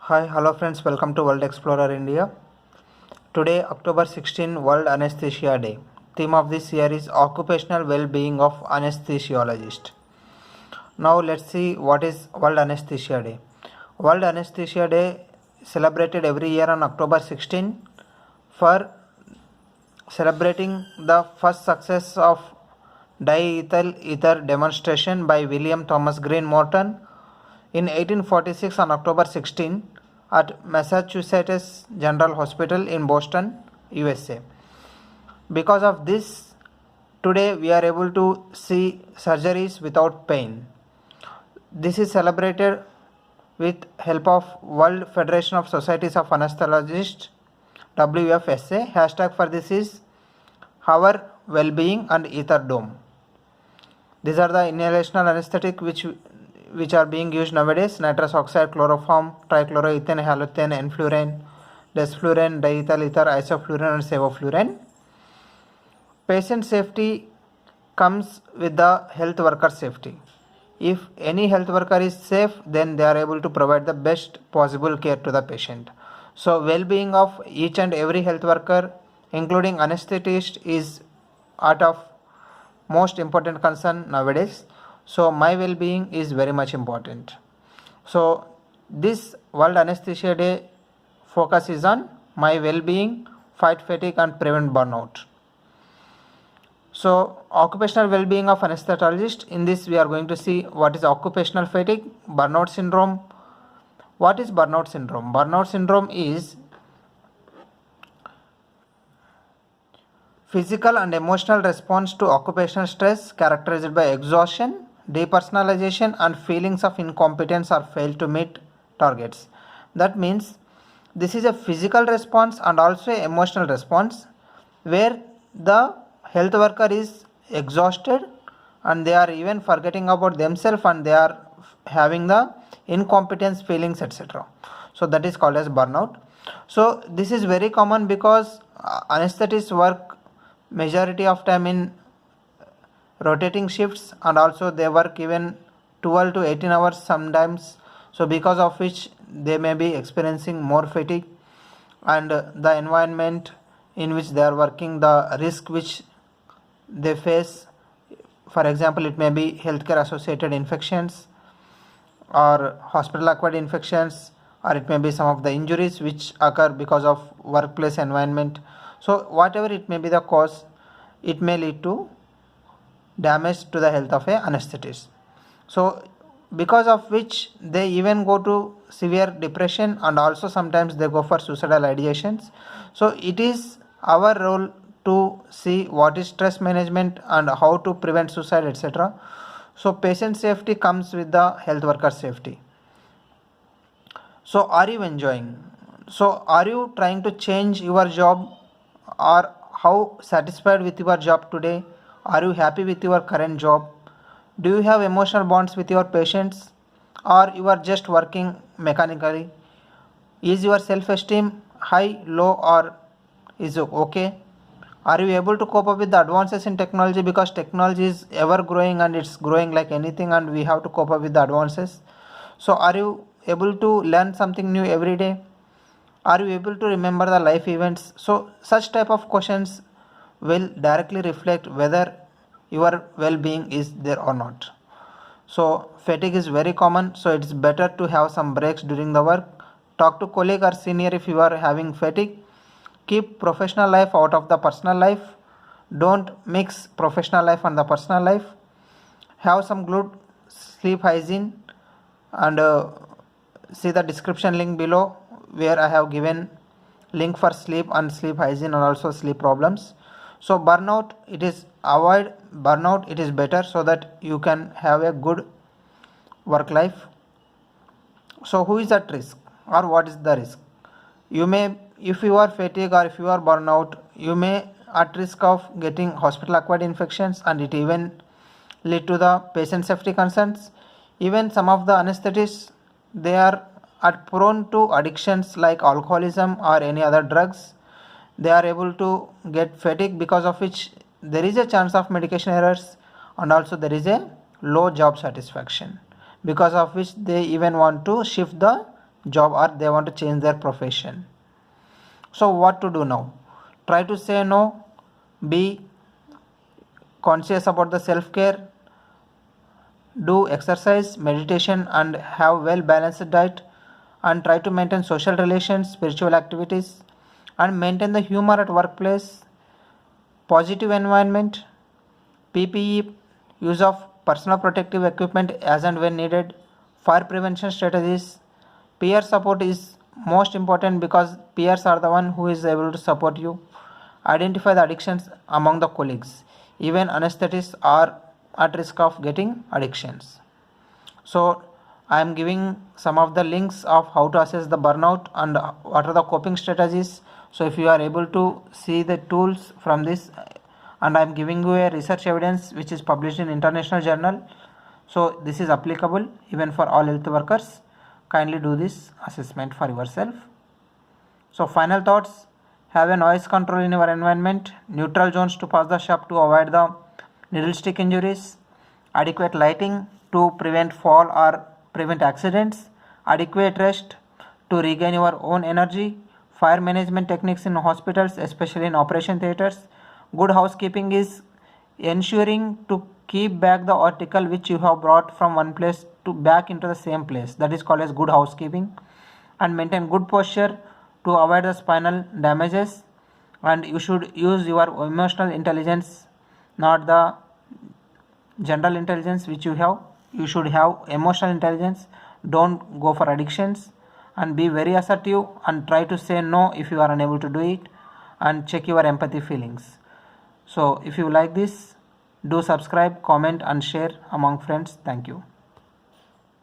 Hi, hello friends, welcome to World Explorer India. Today, October 16, World Anesthesia Day. Theme of this year is Occupational Well-being of Anesthesiologist. Now, let's see what is World Anesthesia Day. World Anesthesia Day celebrated every year on October 16 for celebrating the first success of diethyl ether demonstration by William Thomas Green Morton in 1846 on October 16 at Massachusetts General Hospital in Boston, USA. Because of this, today we are able to see surgeries without pain. This is celebrated with help of World Federation of Societies of Anesthesiologists, WFSA. Hashtag for this is Our Well-being and Ether Dome. These are the inhalational anesthetic which are being used nowadays: nitrous oxide, chloroform, trichloroethane, halothane, enflurane, desflurane, diethyl ether, isoflurane and sevoflurane. Patient safety comes with the health worker safety. If any health worker is safe, then they are able to provide the best possible care to the patient. So well-being of each and every health worker, including anesthetist, is out of most important concern nowadays. So my well-being is very much important. So this World Anesthesia Day focus is on my well-being, fight fatigue and prevent burnout. So occupational well-being of anesthesiologist. In this we are going to see what is occupational fatigue, burnout syndrome. What is burnout syndrome? Burnout syndrome is physical and emotional response to occupational stress characterized by exhaustion, depersonalization and feelings of incompetence or fail to meet targets. That means this is a physical response and also an emotional response where the health worker is exhausted and they are even forgetting about themselves and they are having the incompetence feelings, etc. So that is called as burnout. So this is very common because anesthetists work majority of time in rotating shifts and also they work even 12 to 18 hours sometimes. So because of which they may be experiencing more fatigue, and the environment in which they are working, the risk which they face, for example it may be healthcare associated infections or hospital acquired infections, or it may be some of the injuries which occur because of workplace environment. So whatever it may be the cause, it may lead to damage to the health of a anesthetist. So because of which they even go to severe depression and also sometimes they go for suicidal ideations. So it is our role to see what is stress management and how to prevent suicide, etc. So patient safety comes with the health worker safety. So are you enjoying? So are you trying to change your job, or how satisfied with your job today? Are you happy with your current job? Do you have emotional bonds with your patients, or you are just working mechanically? Is your self-esteem high, low, or is it okay? Are you able to cope up with the advances in technology, because technology is ever growing and it's growing like anything and we have to cope up with the advances? So are you able to learn something new every day? Are you able to remember the life events? So such type of questions will directly reflect whether your well-being is there or not. So fatigue is very common, so it's better to have some breaks during the work. Talk to colleague or senior if you are having fatigue. Keep professional life out of the personal life. Don't mix professional life and the personal life. Have some good sleep hygiene, and see the description link below where I have given link for sleep and sleep hygiene and also sleep problems. So burnout, it is avoid burnout, it is better so that you can have a good work life. So who is at risk, or what is the risk? You may, if you are fatigue or if you are burnout, you may at risk of getting hospital acquired infections, and it even lead to the patient safety concerns. Even some of the anesthetists, they are prone to addictions like alcoholism or any other drugs. They are able to get fatigue, because of which there is a chance of medication errors and also there is a low job satisfaction, because of which they even want to shift the job or they want to change their profession. So what to do now? Try to say no, be conscious about the self-care, do exercise, meditation and have well balanced diet, and try to maintain social relations, spiritual activities, and maintain the humor at workplace, positive environment, PPE, use of personal protective equipment as and when needed, fire prevention strategies. Peer support is most important because peers are the one who is able to support you. Identify the addictions among the colleagues. Even anesthetists are at risk of getting addictions. So I am giving some of the links of how to assess the burnout and what are the coping strategies. So if you are able to see the tools from this, and I am giving you a research evidence which is published in international journal. So this is applicable even for all health workers. Kindly do this assessment for yourself. So final thoughts: have a noise control in your environment, neutral zones to pass the shaft to avoid the needle stick injuries, adequate lighting to prevent fall or prevent accidents, adequate rest to regain your own energy, fire management techniques in hospitals, especially in operation theaters. Good housekeeping is ensuring to keep back the article which you have brought from one place to back into the same place. That is called as good housekeeping. And maintain good posture to avoid the spinal damages. And you should use your emotional intelligence, not the general intelligence which you have. You should have emotional intelligence. Don't go for addictions and be very assertive and try to say no if you are unable to do it, and check your empathy feelings. So if you like this, do subscribe, comment and share among friends. Thank you.